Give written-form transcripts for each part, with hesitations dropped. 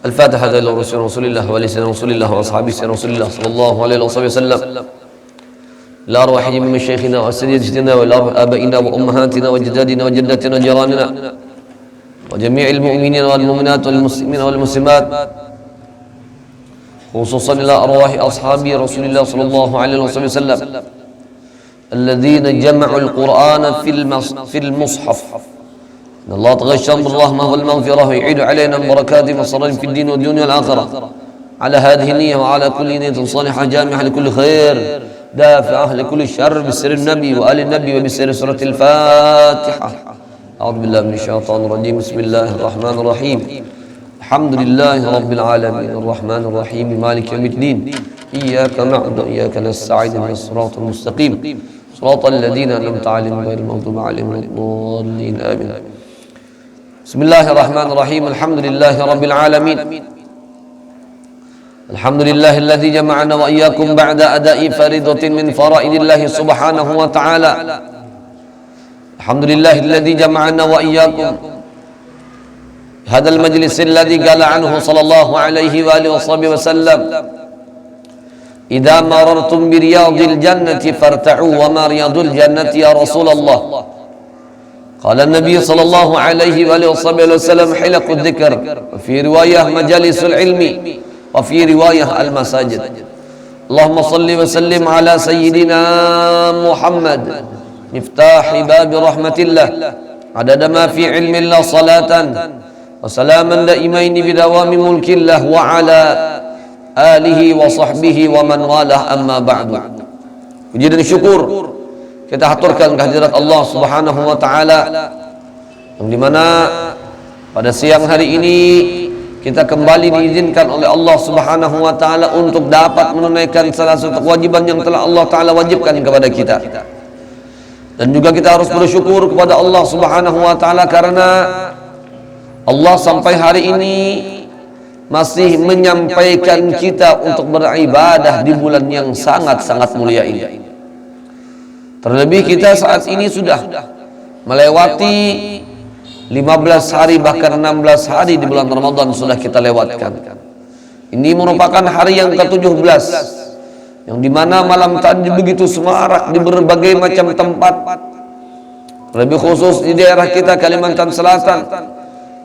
الفاتحة إلى رسول الله ولسان رسول الله وأصحابه رسول الله صلى الله عليه وسلم لأرواح من مشايخنا وأساتذتنا وآبائنا وأمهاتنا وجدادنا وجداتنا وجيراننا وجميع المؤمنين والمؤمنات والمسلمين والمسلمات خصوصا إلى أرواح أصحاب رسول الله صلى الله عليه وسلم الذين جمعوا القرآن في المصحف. الله تغشم بالرحمة والمغفرة ويعيد علينا البركات والصلاة في الدين والدنيا والآخرة على هذه النية وعلى كل نية صالحة جامعة لكل خير دافعة لكل شر بسر النبي وآل النبي وبسر سورة الفاتحة. أعوذ بالله من الشيطان الرجيم. بسم الله الرحمن الرحيم. الحمد لله رب العالمين الرحمن الرحيم مالك يوم الدين إياك نعبد وإياك نستعين اهدنا الصراط المستقيم صراط الذين أنعمت عليهم غير المغضوب عليهم ولا الضالين آمين. بسم الله الرحمن الرحيم. الحمد لله رب العالمين الحمد لله الذي جمعنا وإياكم بعد أداء فريضة من فرائض الله سبحانه وتعالى. الحمد لله الذي جمعنا وإياكم هذا المجلس الذي قال عنه صلى الله عليه وآله وصحبه وسلم إذا مررتم برياض الجنة فارتعوا وما رياض الجنة يا رسول الله. قال النبي صلى الله عليه وآله وصحبه وسلم حلق الذكر وفي رواية مجالس العلم وفي رواية المساجد. اللهم صل وسلم على سيدنا محمد مفتاح باب رحمة الله عدد ما في علم الله صلاة وسلاما دائمين بدوام ملك الله وعلى آله وصحبه ومن والاه أما بعد. Puji dan syukur kita haturkan kehadirat Allah Subhanahu wa taala yang dimana pada siang hari ini kita kembali diizinkan oleh Allah Subhanahu wa taala untuk dapat menunaikan salah satu kewajiban yang telah Allah taala wajibkan kepada kita. Dan juga kita harus bersyukur kepada Allah Subhanahu wa taala karena Allah sampai hari ini masih menyampaikan kita untuk beribadah di bulan yang sangat-sangat mulia ini. Terlebih kita saat ini sudah melewati 15 hari bahkan 16 hari di bulan Ramadan sudah kita lewatkan. Ini merupakan hari yang ke-17 yang dimana malam tadi begitu semarak di berbagai macam tempat, lebih khusus di daerah kita Kalimantan Selatan,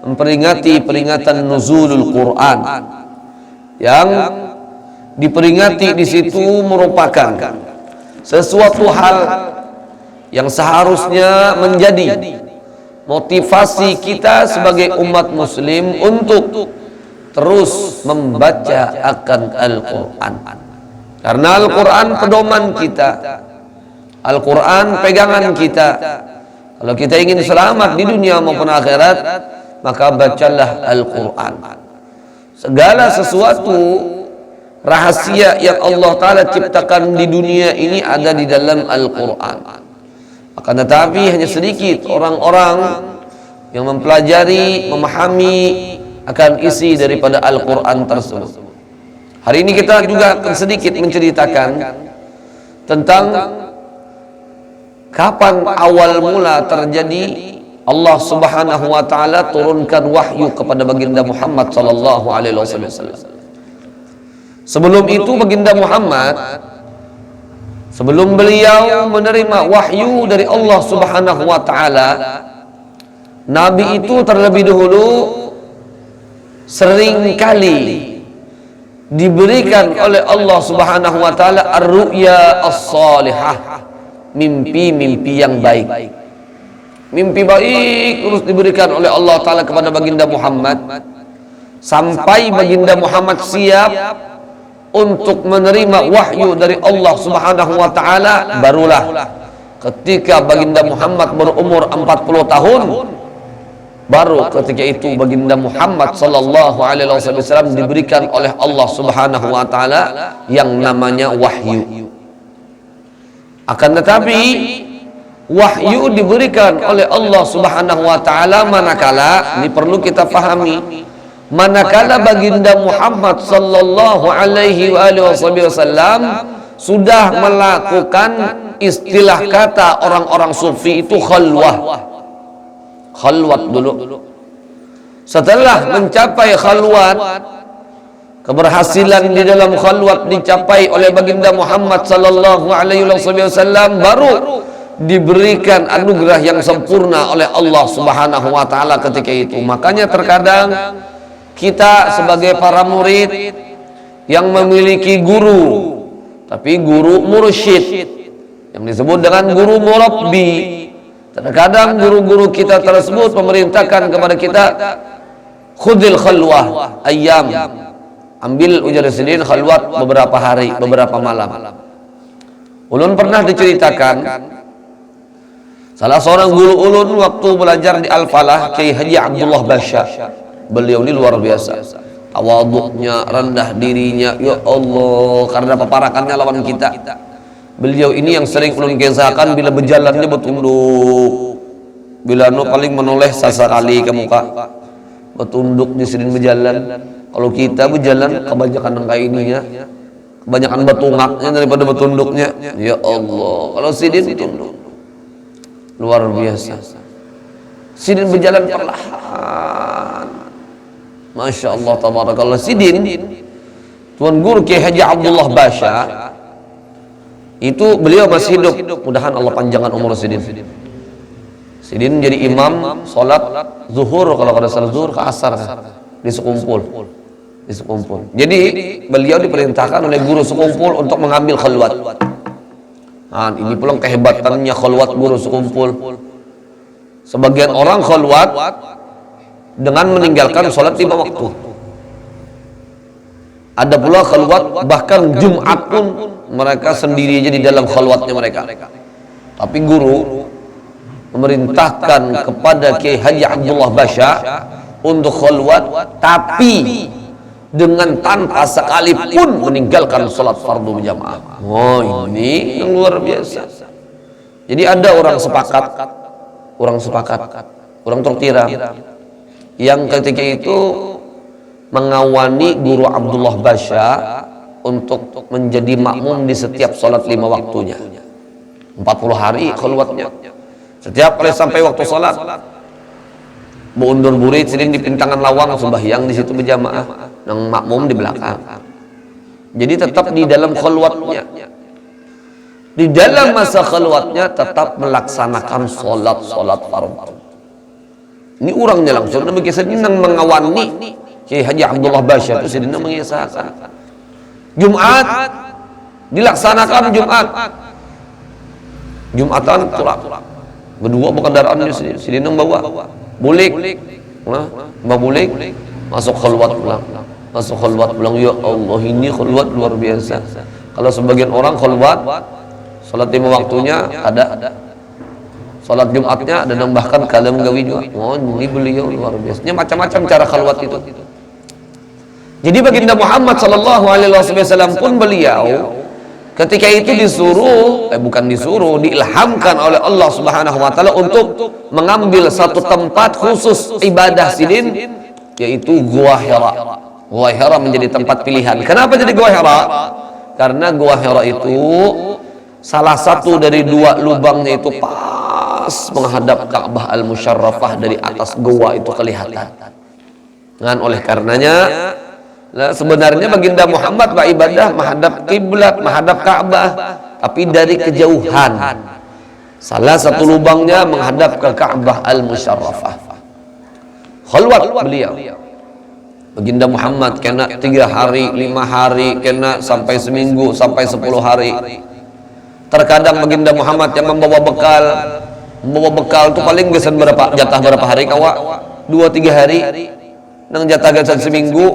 memperingati peringatan nuzulul Quran yang diperingati di situ merupakan sesuatu hal yang seharusnya menjadi motivasi kita sebagai umat muslim untuk terus membaca akan Al-Quran, karena Al-Quran pedoman kita, Al-Quran pegangan kita. Kalau kita ingin selamat di dunia maupun akhirat, maka bacalah Al-Quran. Segala sesuatu rahasia yang Allah Ta'ala ciptakan di dunia ini ada di dalam Al-Quran. Akan tetapi hanya sedikit orang-orang yang mempelajari, memahami akan isi daripada Al-Quran tersebut. Hari ini kita juga akan sedikit menceritakan tentang kapan awal mula terjadi Allah Subhanahu wa taala turunkan wahyu kepada baginda Muhammad sallallahu alaihi wasallam. Sebelum itu baginda Muhammad, sebelum beliau menerima wahyu dari Allah Subhanahu wa taala, nabi itu terlebih dahulu sering kali diberikan oleh Allah Subhanahu wa taala ar-ru'ya as-salihah, mimpi-mimpi yang baik. Mimpi baik terus diberikan oleh Allah Ta'ala kepada baginda Muhammad sampai baginda Muhammad siap untuk menerima wahyu dari Allah Subhanahu wa Ta'ala. Barulah ketika baginda Muhammad berumur 40 tahun, baru ketika itu baginda Muhammad sallallahu alaihi wasallam diberikan oleh Allah Subhanahu wa Ta'ala yang namanya wahyu. Akan tetapi wahyu diberikan oleh Allah Subhanahu wa taala manakala, ini perlu kita pahami, manakala baginda Muhammad sallallahu alaihi wasallam sudah melakukan istilah kata orang-orang sufi itu khalwah. Khalwat dulu. Setelah mencapai khalwat, keberhasilan di dalam khalwat dicapai oleh baginda Muhammad sallallahu alaihi wasallam, baru diberikan anugerah yang sempurna oleh Allah Subhanahu wa taala ketika itu. Makanya terkadang kita sebagai para murid yang memiliki guru, tapi guru mursyid yang disebut dengan guru murabbi, terkadang guru-guru kita tersebut memerintahkan kepada kita, khudil khalwah ayyam, ambil ujar sidin khalwat beberapa hari, beberapa malam. Ulun pernah diceritakan salah seorang guru ulun waktu belajar di Al-Falah, Kiai Haji Abdullah Basya. Beliau ini luar biasa, tawaduknya, rendah dirinya, ya Allah, karena paparakannya lawan kita. Beliau ini yang sering ulun kisahkan, bila berjalannya bertunduk, bila paling menoleh sesekali ke muka, bertunduk di sini berjalan. Kalau kita berjalan kebanyakan angka ininya, kebanyakan betungaknya daripada bertunduknya. Ya Allah, kalau sidin bertunduk luar biasa. Sidin berjalan perlahan, Masya Allah, tabarakallah. Sidin, Tuan Guru Kiai Haji Abdullah Basya itu beliau masih hidup, mudahan Allah panjangkan umur Sidin. Sidin jadi imam sholat zuhur, kalau kada salah zuhur ke asar di sekumpul. Jadi beliau diperintahkan oleh guru sekumpul untuk mengambil khalwat. Nah, ini pulang kehebatannya khalwat guru sekumpul. Sebagian orang khalwat dengan meninggalkan sholat 5 waktu. Ada pula khalwat bahkan Jumat pun mereka sendiri aja di dalam khalwatnya mereka. Tapi guru memerintahkan kepada Kiai Haji Abdullah Basya untuk khalwat, tapi dengan tanpa sekalipun meninggalkan sholat fardu berjamaah. Oh, ini yang luar biasa. Jadi ada orang sepakat, orang tertira yang ketika itu mengawani guru Abdullah Basya untuk menjadi makmum di setiap sholat 5 waktunya, 40 hari khalwatnya. Setiap kali sampai waktu sholat, mundur burit sering di pintangan lawang sembahyang di situ berjamaah, nang makmum di belakang. Jadi tetap di dalam khalwatnya, di dalam masa khalwatnya tetap melaksanakan sholat fardu. Ini orangnya langsung nabi sedang mengawani Kiai Haji Abdullah Basya itu sedang mengisahkan. Jumat dilaksanakan Jumatan turap. Berdua bawa kendaraannya sedang bawa bulik, bawa bulik, masuk khalwat pulang. Ya Allah, ini khalwat luar biasa. Kalau sebagian orang khalwat salat 5 waktunya ada, salat Jumatnya ada, dan bahkan kalam gawi juga. Oh, ini beliau luar biasa. Macam-macam cara khalwat itu. Jadi baginda Muhammad sallallahu alaihi wasallam pun beliau ketika itu diilhamkan oleh Allah Subhanahu wa taala untuk mengambil satu tempat khusus ibadah sidin, yaitu Gua Hira. Gua Hira menjadi tempat pilihan. Kenapa jadi Gua Hira? Karena Gua Hira itu salah satu dari 2 lubangnya itu pas menghadap Ka'bah Al-Musyarrafah, dari atas gua itu kelihatan. Dan oleh karenanya sebenarnya baginda Muhammad beribadah menghadap kiblat, menghadap Ka'bah, tapi dari kejauhan. Salah satu lubangnya menghadap ke Ka'bah Al-Musyarrafah. Khalwat beliau. Baginda Muhammad kena 3 hari, 5 hari, kena sampai seminggu, sampai 10 hari. Terkadang baginda Muhammad yang membawa bekal itu paling gesan jatah berapa hari kawa? 2-3 hari. Nang jatah seminggu,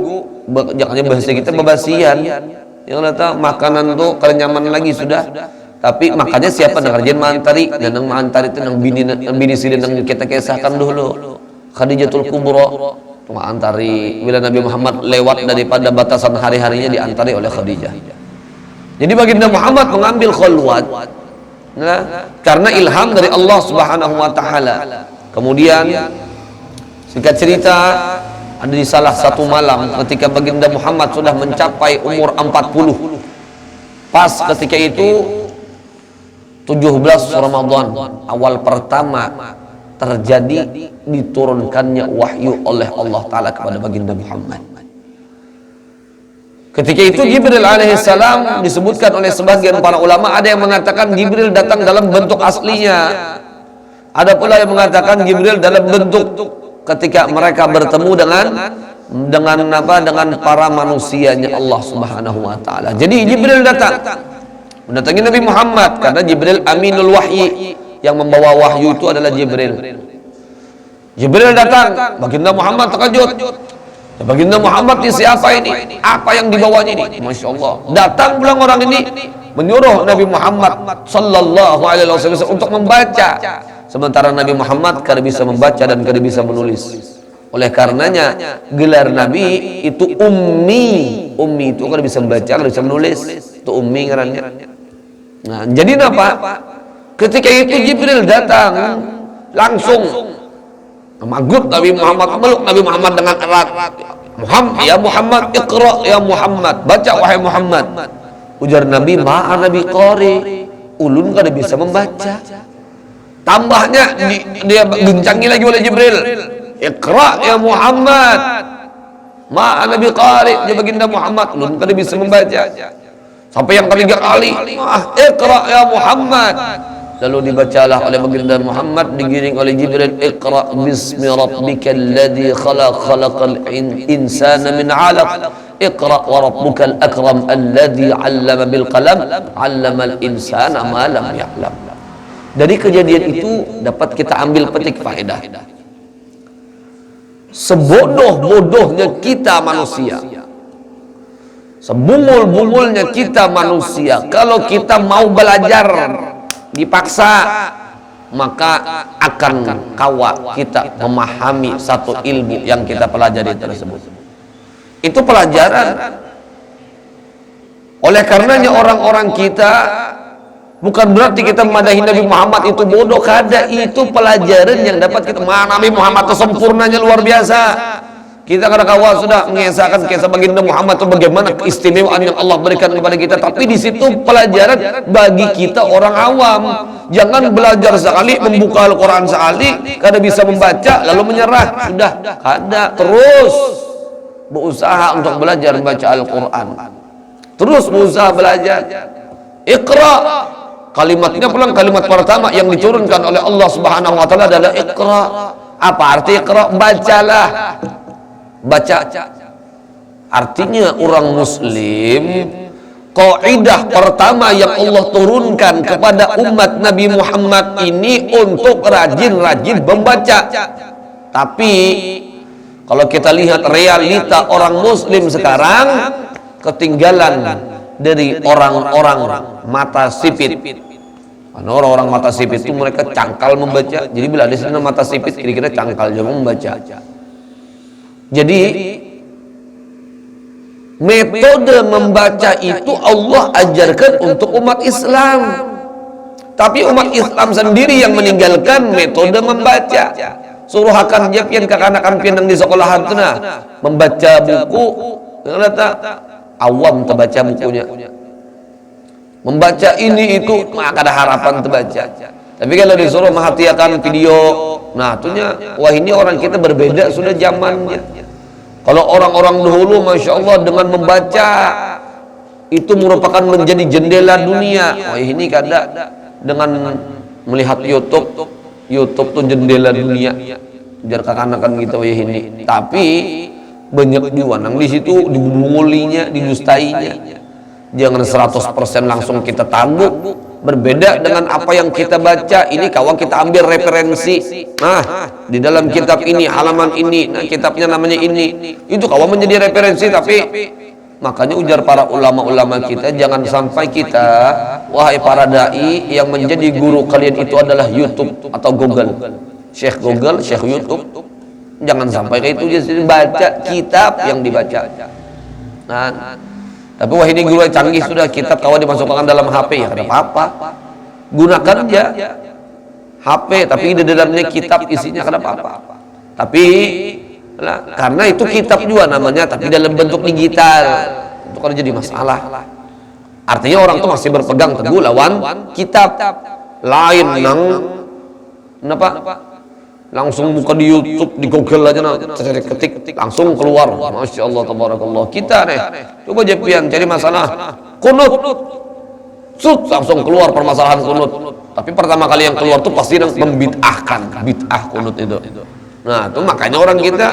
jangan bahasa kita bebasian. Yang kata makanan tuh kerenyaman lagi sudah. Tapi makanya siapa nang kerjaan mantari, dan nang mantari itu nang bini sidin nang kita kisahkan dulu. Khadijatul Kubra tuh mantari bila Nabi Muhammad lewat daripada batasan hari-harinya diantari oleh Khadijah. Jadi baginda Muhammad mengambil khalwat karena ilham dari Allah Subhanahu wa taala. Kemudian singkat cerita, ada di salah satu malam ketika baginda Muhammad sudah mencapai umur 40. Pas ketika itu 17 Ramadan, awal pertama terjadi diturunkannya wahyu oleh Allah Ta'ala kepada baginda Muhammad. Ketika itu Jibril alaihissalam disebutkan oleh sebagian para ulama, ada yang mengatakan Jibril datang dalam bentuk aslinya, ada pula yang mengatakan Jibril dalam bentuk ketika mereka bertemu dengan para manusianya Allah Subhanahu wa taala. Jadi Jibril datang mendatangi Nabi Muhammad karena Jibril aminul wahyi, yang membawa wahyu itu adalah Jibril. Jibril datang, baginda Muhammad terkejut. Baginda Muhammad ini siapa ini? Apa yang dibawanya ini? Masya Allah. Datang pulang orang ini menyuruh Nabi Muhammad sallallahu alaihi wasallam untuk membaca. Sementara Nabi Muhammad kada bisa membaca dan kada bisa menulis. Oleh karenanya gelar Nabi itu ummi. Ummi itu kada bisa membaca, kada bisa menulis. Itu ummi ngarannya. Nah, jadi apa? Ketika itu Jibril datang langsung memanggil Nabi Muhammad, meluk Nabi Muhammad dengan erat. Muhammad, ya Muhammad, iqra ya Muhammad, baca wahai Muhammad. Ujar Nabi, ma'a Nabi qari, ulun kada bisa membaca. Tambahnya dia guncangi lagi oleh Jibril, iqra ya Muhammad, ma'a Nabi qari, dia baginda Muhammad, ulun kada bisa membaca. Sampai yang ketiga kali, iqra ya Muhammad. Lalu dibacalah oleh baginda Muhammad, digiring oleh Jibril, iqra bismi rabbikal ladzi khalaq, khalaqal insana min 'alaq, iqra wa rabbukal akram alladzi 'allama bil qalam, 'allamal insana ma lam ya'lam. Dari kejadian itu dapat kita ambil petik faedah. Sebodoh-bodohnya kita manusia, sebungul-bungulnya kita manusia, kalau kita mau belajar dipaksa, maka akan kawa kita memahami satu ilmu yang kita pelajari tersebut. Itu pelajaran. Oleh karenanya orang-orang kita, bukan berarti kita memadahi Nabi Muhammad itu bodoh, kada. Itu pelajaran yang dapat kita. Nabi Muhammad itu sempurnanya luar biasa. Kita kadang-kadang sudah mengesahkan kisah baginda Muhammad itu bagaimana keistimewaan yang Allah berikan kepada kita, tapi di situ pelajaran bagi kita orang awam. Jangan belajar sekali, membuka Al-Quran sekali, kada bisa membaca lalu menyerah, sudah kada. Terus berusaha untuk belajar membaca Al-Quran, terus berusaha belajar. Iqra, kalimatnya pulang kalimat pertama yang diturunkan oleh Allah Subhanahu wa taala adalah iqra. Apa arti iqra? Bacalah. Baca artinya orang muslim, kaidah pertama yang Allah turunkan kepada umat Nabi Muhammad ini untuk rajin-rajin membaca. Tapi kalau kita lihat realita orang muslim sekarang, ketinggalan dari orang-orang mata sipit. Karena orang-orang mata sipit itu mereka cangkal membaca. Jadi bila ada sana mata sipit, kira-kira cangkal juga membaca. Jadi metode membaca itu Allah ajarkan untuk umat Islam, tapi umat Islam sendiri yang meninggalkan metode membaca. Suruh akan dia pian kakanakan pian di sekolahan tu nah membaca buku, kata awam terbaca bukunya, membaca ini itu maka ada harapan terbaca. Tapi kalau disuruh menghatiakan video, nah itunya wah ini orang kita berbeda sudah zamannya. Kalau orang-orang dahulu Masya Allah dengan membaca itu merupakan menjadi jendela dunia. Wah ini kada dengan melihat YouTube tuh jendela dunia. Biar kakanakan kita wah ini. Tapi banyak diwanang di situ, dibungulinya, didustainya. Jangan 100% langsung kita tabuk. Berbeda dengan apa yang kita baca. Ini kawan kita ambil referensi. Nah, di dalam kitab ini, halaman ini, nah kitabnya namanya ini. Itu kawan menjadi referensi. Tapi makanya ujar para ulama-ulama kita, jangan sampai kita, wahai para dai, yang menjadi guru kalian itu adalah YouTube atau Google. Syekh Google, Syekh YouTube. Jangan sampai kayak itu, jadi baca kitab yang dibaca. Nah, tapi wah ini guru canggih sudah, kitab kawan dimasukkan dalam HP, ya ada apa-apa, gunakan aja HP, tapi di dalamnya kitab isinya ada apa-apa. Tapi karena itu kitab juga namanya, tapi dalam bentuk digital, itu kan jadi masalah. Artinya orang tuh masih berpegang teguh lawan kitab lain nang kenapa langsung buka di YouTube, di Google aja, nah, ketik langsung keluar. Masya Allah, tabarakallah. Kita nih, coba jepian cari masalah kunut, langsung keluar permasalahan kunut. Tapi pertama kali yang keluar tuh pasti membid'ahkan, bid'ah kunut itu. Nah, itu makanya orang kita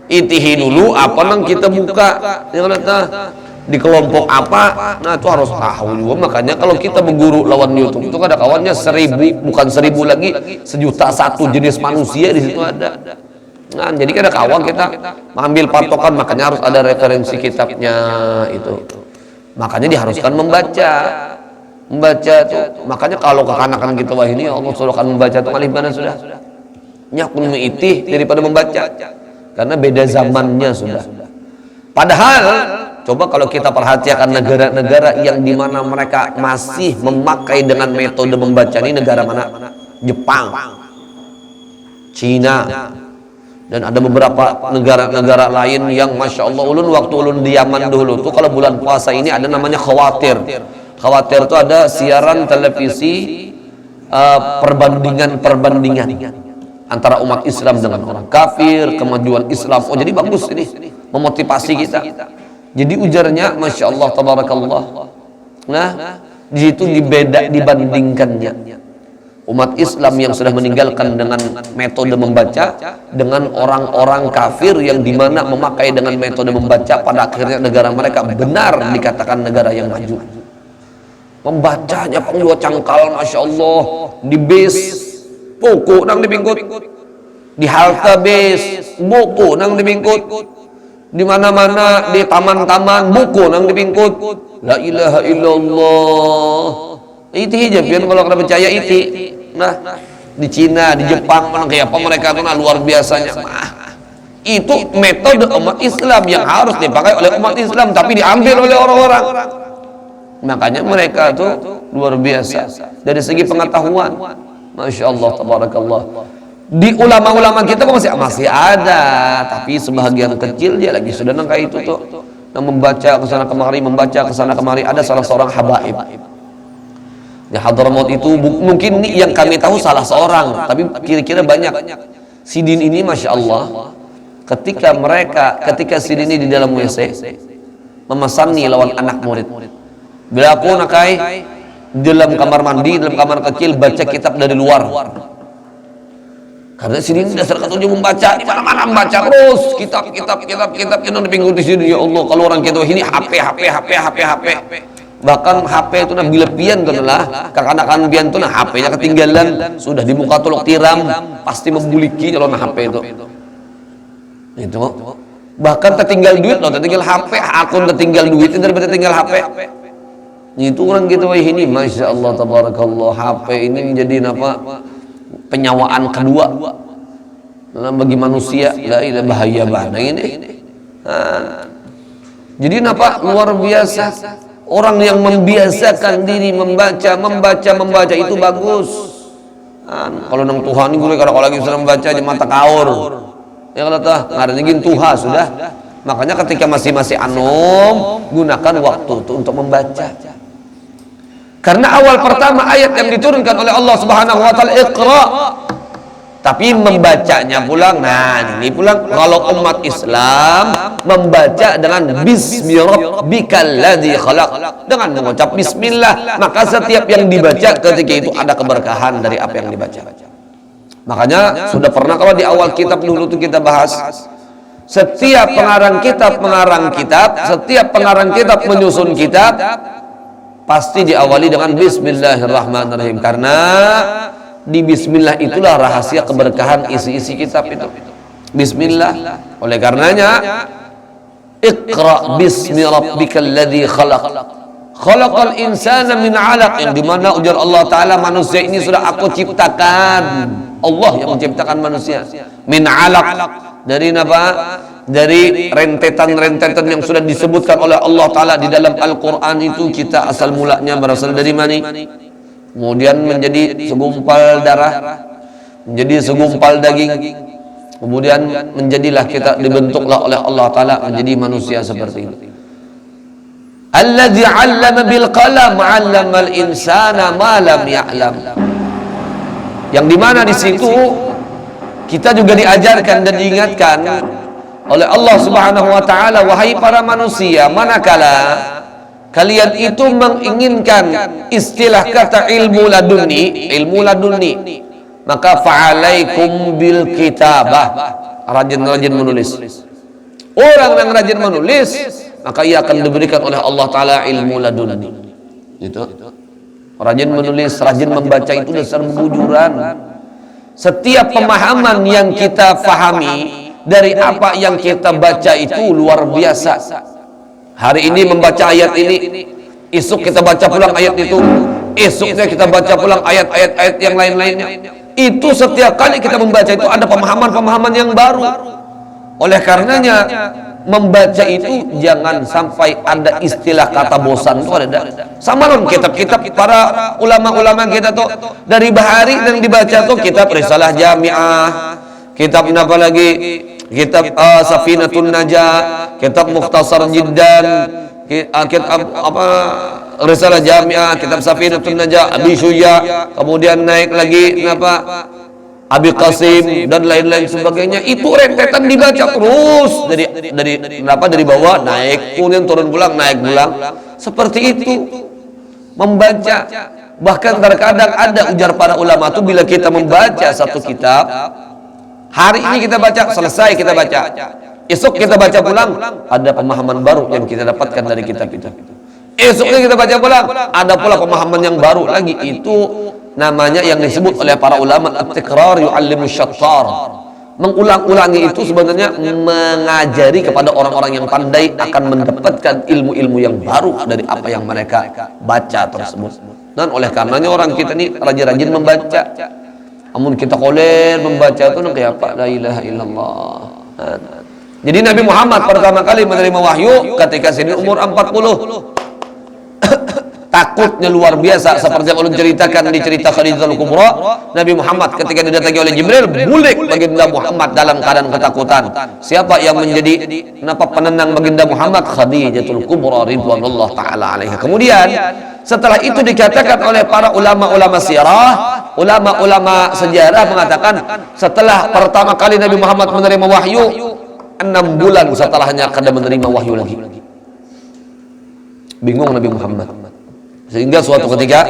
itihi dulu apa nang kita buka, yang di kelompok apa, nah itu harus tahu juga. Makanya kalau kita berguru lawan YouTube itu ada kawannya 1000, bukan 1000 lagi, 1.000.001 jenis manusia di situ ada. Nah, jadi ada kawan kita mengambil patokan, makanya harus ada referensi kitabnya itu. Makanya diharuskan membaca tuh. Makanya kalau kekanakan kita wah ini Allah suruhkan membaca tuh alih mana sudah. Nyakun meitih daripada membaca. Karena beda zamannya sudah. Padahal coba kalau kita perhatikan negara-negara yang dimana mereka masih memakai dengan metode membaca ini, negara mana? Jepang, Cina, dan ada beberapa negara-negara lain yang masya Allah. Waktu ulun di Yaman dulu tuh kalau bulan puasa ini ada namanya khawatir tuh ada siaran televisi perbandingan antara umat Islam dengan orang kafir, kemajuan Islam. Oh jadi bagus ini, memotivasi kita. Jadi ujarnya masya Allah tabarakallah. Nah di situ dibandingkannya umat Islam yang sudah meninggalkan dengan metode membaca dengan orang-orang kafir yang dimana memakai dengan metode membaca, pada akhirnya negara mereka benar dikatakan negara yang maju. Membacanya pangdua cangkal masya Allah, di bis buku nang dibingkut, di halte bis buku nang dibingkut, di mana-mana di taman-taman buku nang dibingkut. La ilaha illallah. Itu aja pian kalau kena percaya itu. Nah, di Cina, di Jepang mana kayak apa mereka tuh luar biasanya. Itu metode umat Islam yang harus dipakai oleh umat Islam tapi diambil oleh orang-orang. Makanya mereka tuh luar biasa dari segi pengetahuan. Masya Allah, tabarakallah. Di ulama-ulama kita masih ada, tapi sebahagian kecil dia lagi sudah nangka itu tuh, yang membaca kesana kemari, ada salah seorang habaib di Hadramaut itu, mungkin yang kami tahu salah seorang, tapi kira-kira banyak. Sidin ini masya Allah, ketika Sidin ini di dalam WC memesanni lawan anak murid, bila aku nakai dalam kamar mandi, dalam kamar kecil baca kitab dari luar. Karena Sidin dasar ketujuh membaca, di mana-mana membaca terus kitab yang dipinggung di sini. Ya Allah, kalau orang kita ini HP. Bahkan HP itu nah bila pian tuh lah, kakak-anak pian tuh nah HP-nya ketinggalan, sudah di muka tolok tiram, pasti membuliki kalau nah HP itu. Itu. Bahkan tertinggal duit loh, tertinggal HP, akun tertinggal duit itu daripada tinggal HP. Itu orang gitu ini, masya Allah tabarakallah, HP ini menjadi apa? Penyawaan kedua bagi manusia. La ilaha bahaya banget ini. Nah, jadi napa luar biasa orang yang membiasakan diri membaca itu bagus. Nah, kalau nang Tuhan ini gue kalau lagi sudah membaca di mata kaur, ya kalau tah ngaranya gin Tuhan sudah. Makanya ketika masih anom gunakan waktu itu untuk membaca. Karena awal pertama ayat yang diturunkan oleh Allah Subhanahu wa taala Iqra. Tapi membacanya pulang, nah ini pulang kalau umat Islam membaca dengan Bismi Rabbikal ladzi khalaq, dengan mengucap bismillah, maka setiap yang dibaca ketika itu ada keberkahan dari apa yang dibaca. Makanya sudah pernah kalau di awal kitab dulu itu kita bahas, setiap pengarang kitab menyusun kitab pasti diawali dengan Bismillahirrahmanirrahim, karena di Bismillah itulah rahasia keberkahan isi-isi kitab itu. Bismillah. Oleh karenanya Iqra bismi rabbikal ladzi khalaq. Khalaqal insana min 'alaq, yang dimana ujar Allah Ta'ala manusia ini sudah aku ciptakan. Allah yang menciptakan manusia min 'alaq, dari apa? Dari rentetan-rentetan yang sudah disebutkan oleh Allah Ta'ala di dalam Al-Quran itu. Kita asal mulanya berasal dari mana? Kemudian menjadi segumpal darah, menjadi segumpal daging, kemudian menjadilah kita, dibentuklah oleh Allah Ta'ala menjadi manusia seperti itu. Alladzi 'allama bil qalam 'allamal insana ma lam ya'lam, yang dimana di situ kita juga diajarkan dan diingatkan oleh Allah Subhanahu wa taala, wahai para manusia, manakala kalian itu menginginkan istilah kata ilmu laduni, maka fa'alaikum bil kitabah, rajin-rajin menulis. Orang yang rajin menulis, maka ia akan diberikan oleh Allah taala ilmu laduni. Gitu. Rajin menulis, rajin membaca itu dasar kebujuran. Setiap pemahaman yang kita fahami dari apa yang kita baca itu luar biasa. Hari ini membaca ayat ini, esok kita baca pulang ayat itu, esoknya kita baca pulang ayat-ayat yang lain-lainnya. Itu setiap kali kita membaca itu ada pemahaman-pemahaman yang baru. Oleh karenanya membaca itu jangan sampai ada istilah kata bosan itu ada. Sama dong kitab-kitab para ulama-ulama kita tuh dari bahari yang dibaca tuh kitab Risalah Jami'ah, kitab apa lagi? Kitab Safinatun Najah, kitab Mukhtasar Jiddan, kitab apa Risalah Jami'ah, kitab Safinatun Najah, Abi Syuja, kemudian naik lagi apa Abi Qasim dan lain-lain sebagainya. Itu rentetan dibaca terus dari bawah naik, kemudian turun pulang, naik pulang. Seperti itu membaca. Bahkan terkadang ada ujar para ulama itu, bila kita membaca satu kitab, hari ini kita baca, selesai kita baca, esok kita baca pulang, ada pemahaman baru yang kita dapatkan dari kitab itu. Esoknya kita baca pulang, ada pula pemahaman yang baru lagi. Itu namanya yang disebut oleh para ulama at-tikrar yu'allimu syattar. Mengulang-ulangi itu sebenarnya mengajari kepada orang-orang yang pandai akan mendapatkan ilmu-ilmu yang baru dari apa yang mereka baca tersebut. Dan oleh karenanya orang kita ini rajin-rajin membaca. Namun kita koler membaca itu kayak apa? La ilaha illallah. Jadi Nabi Muhammad pertama kali menerima wahyu ketika sini umur 40. Takutnya luar biasa, seperti yang ulun ceritakan di cerita Khadijatul Kubra. Nabi Muhammad ketika didatangi oleh Jibril, bulik baginda Muhammad dalam keadaan ketakutan. Siapa yang menjadi penenang baginda Muhammad? Khadijatul Kubra ridwanullah taala alaiha. Kemudian setelah itu dikatakan oleh para ulama-ulama sirah, ulama-ulama sejarah mengatakan setelah pertama kali Nabi Muhammad menerima wahyu, 6 bulan setelahnya akan menerima wahyu lagi. Bingung Nabi Muhammad. Sehingga suatu ketika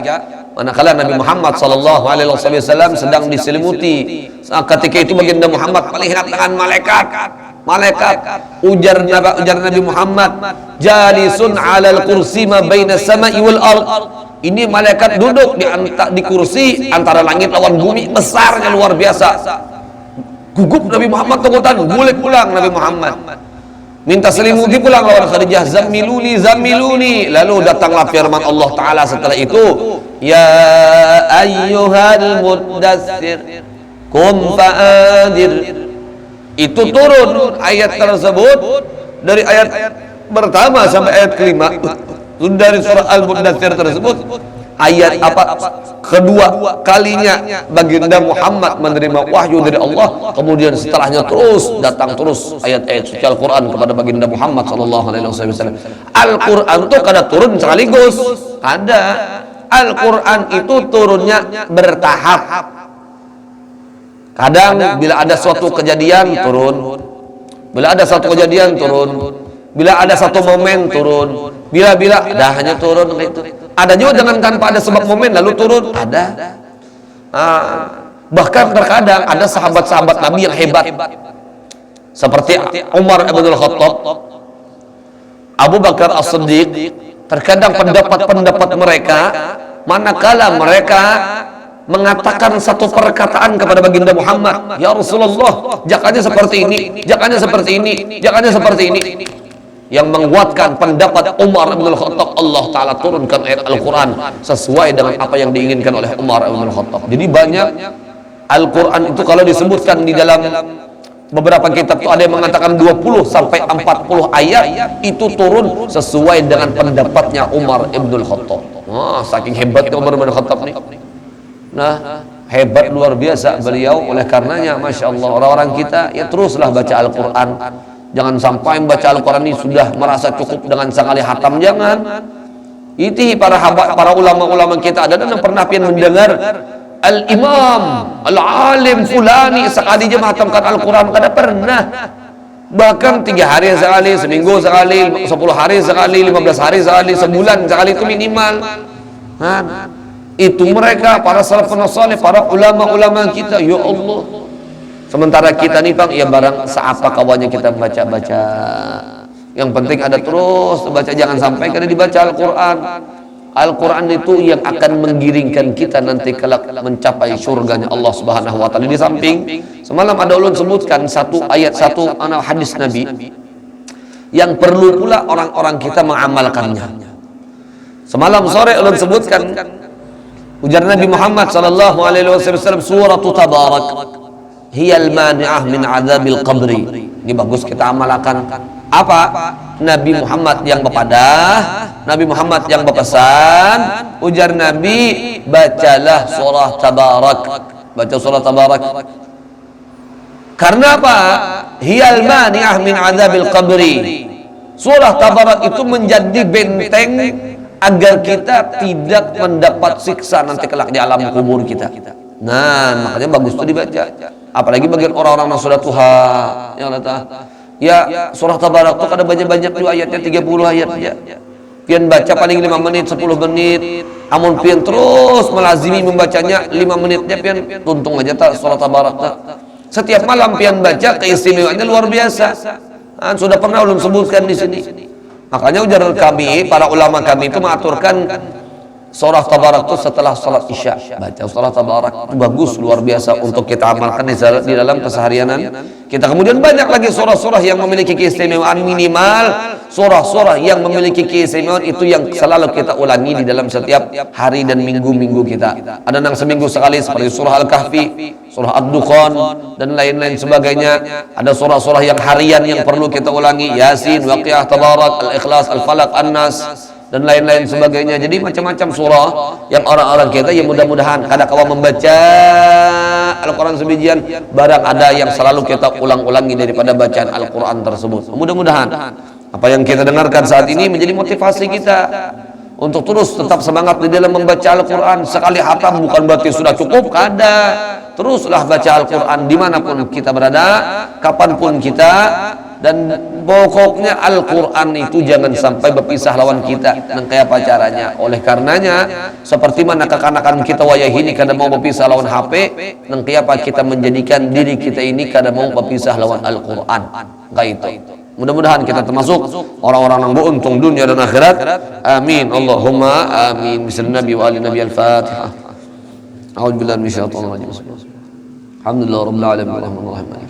manakala Nabi Muhammad sallallahu alaihi wasallam sedang diselimuti, ketika itu baginda Muhammad melihat dengan malaikat. Ujar Nabi Muhammad, jalisun 'alal kursi ma baina samai wal ard. Ini malaikat duduk di kursi antara langit lawan bumi, besarnya luar biasa. Gugup Nabi Muhammad takutan, bulik pulang Nabi Muhammad. Minta selimuti pulang lawan Khadijah, zammiluni. Lalu datanglah firman Allah Ta'ala setelah itu, ya ayyuhal muddatsir qum fa'adir. Itu turun ayat tersebut dari ayat pertama sampai ayat kelima dari surah Al-Muddatsir tersebut. Ayat kedua kalinya baginda Muhammad menerima wahyu dari Allah, kemudian setelahnya datang terus ayat-ayat suci Al-Quran kepada baginda Muhammad sallallahu alaihi wasallam. Al-Quran itu kada turun sekaligus, ada. Al-Quran itu turunnya bertahap. Kadang bila ada suatu kejadian turun, bila ada satu kejadian turun, bila ada satu momen turun, bila hanya turun itu. Ada juga dengan tanpa ada sebab momen lalu turun, ada. Bahkan terkadang ada sahabat-sahabat Nabi yang hebat, seperti Umar bin Khattab, Abu Bakar As-Siddiq. Terkadang pendapat-pendapat mereka, manakala mereka mengatakan satu perkataan kepada baginda Muhammad, ya Rasulullah, jakanya seperti ini, jakanya seperti ini, jakanya seperti ini, yang menguatkan pendapat Umar bin Khattab, Allah Ta'ala turunkan ayat Al-Quran sesuai dengan apa yang diinginkan oleh Umar bin Khattab. Jadi banyak Al-Quran itu kalau disebutkan di dalam beberapa kitab itu ada yang mengatakan 20 sampai 40 ayat itu turun sesuai dengan pendapatnya Umar bin Khattab. Saking hebatnya Umar bin Khattab ini. Nah, hebat luar biasa beliau. Oleh karenanya Masya Allah, orang-orang kita ya teruslah baca Al-Quran. Jangan sampai membaca Al-Quran ini sudah merasa cukup dengan sekali hatam, jangan. Itu para ulama-ulama kita ada yang pernah mendengar al-imam, al-alim fulani sekali je menghatamkan Al-Quran, kada pernah. Bahkan 3 hari sekali, seminggu sekali, 10 hari sekali, 15 hari sekali, sebulan sekali itu minimal. Itu mereka para salafun salih, para ulama-ulama kita. Ya Allah, sementara kita nih Bang, ya barang seapa kawannya kita baca-baca. Yang penting ada terus baca, jangan sampai kada dibaca Al-Quran. Al-Quran itu yang akan menggiringkan kita nanti kelak mencapai surganya Allah Subhanahu wa taala. Di samping semalam ada ulun sebutkan satu ayat, satu hadis Nabi yang perlu pula orang-orang kita mengamalkannya. Semalam sore ulun sebutkan ujar Nabi Muhammad sallallahu alaihi wasallam, surah Tabarak hiyal mani'ah min adzabil qabri. Ini bagus kita amalkan. Apa? Nabi Muhammad yang berpadah, Nabi Muhammad yang berpesan, ujar Nabi, bacalah surah Tabarak. Baca surah Tabarak. Karena apa? Hiyal mani'ah min adzabil qabri. Surah Tabarak itu menjadi benteng agar kita tidak mendapat siksa nanti kelak di alam kubur kita. Nah, makanya bagus itu dibaca. Apalagi bagi orang-orang yang sudah tua, yang ya surah Tabarak itu kada banyak-banyak juga ayatnya, 30 ayat ya. Pian baca paling 5 menit, 10 menit. Amun pian terus melazimi membacanya 5 menitnya pian tuntung aja tak surah Tabarak tak. Setiap malam pian baca, keistimewaannya luar biasa. Sudah pernah ulun sebutkan di sini. Makanya ujar kami, para ulama kami itu mengaturkan surah Tabarak itu setelah salat Isya. Baca surah Tabarak itu bagus, luar biasa untuk kita amalkan di dalam keseharianan kita. Kemudian banyak lagi surah-surah yang memiliki keistimewaan. Minimal surah-surah yang memiliki keistimewaan itu yang selalu kita ulangi di dalam setiap hari dan minggu-minggu kita. Ada yang seminggu sekali seperti surah Al-Kahfi, surah Ad-Dukhan dan lain-lain sebagainya. Ada surah-surah yang harian yang perlu kita ulangi, Yasin, Waqiah, Tabarak, Al-Ikhlas, Al-Falaq, An-Nas dan lain-lain sebagainya. Jadi macam-macam surah yang orang-orang kita yang mudah-mudahan kada kawa membaca Al-Quran sebijian, barang ada yang selalu kita ulang-ulangi daripada bacaan Al-Quran tersebut. Mudah-mudahan apa yang kita dengarkan saat ini menjadi motivasi kita untuk terus tetap semangat di dalam membaca Al-Quran. Sekali hatam bukan berarti sudah cukup, kada. Teruslah baca Al-Quran dimanapun kita berada, kapanpun kita. Dan pokoknya Al-Quran itu jangan sampai berpisah lawan kita. Nang kaya apa caranya? Oleh karenanya, seperti mana kekanakan kita wayah ini kada mau berpisah lawan HP, nang kaya apa kita menjadikan diri kita ini kada mau berpisah lawan Al-Quran. Kayak itu. Mudah-mudahan kita termasuk orang-orang yang beruntung dunia dan akhirat. Amin. Allahumma amin. Bismillah Nabi wa ali Nabi Al-Fatihah. A'udzu billahi minasyaitonir rajim. Alhamdulillah rabbil alamin.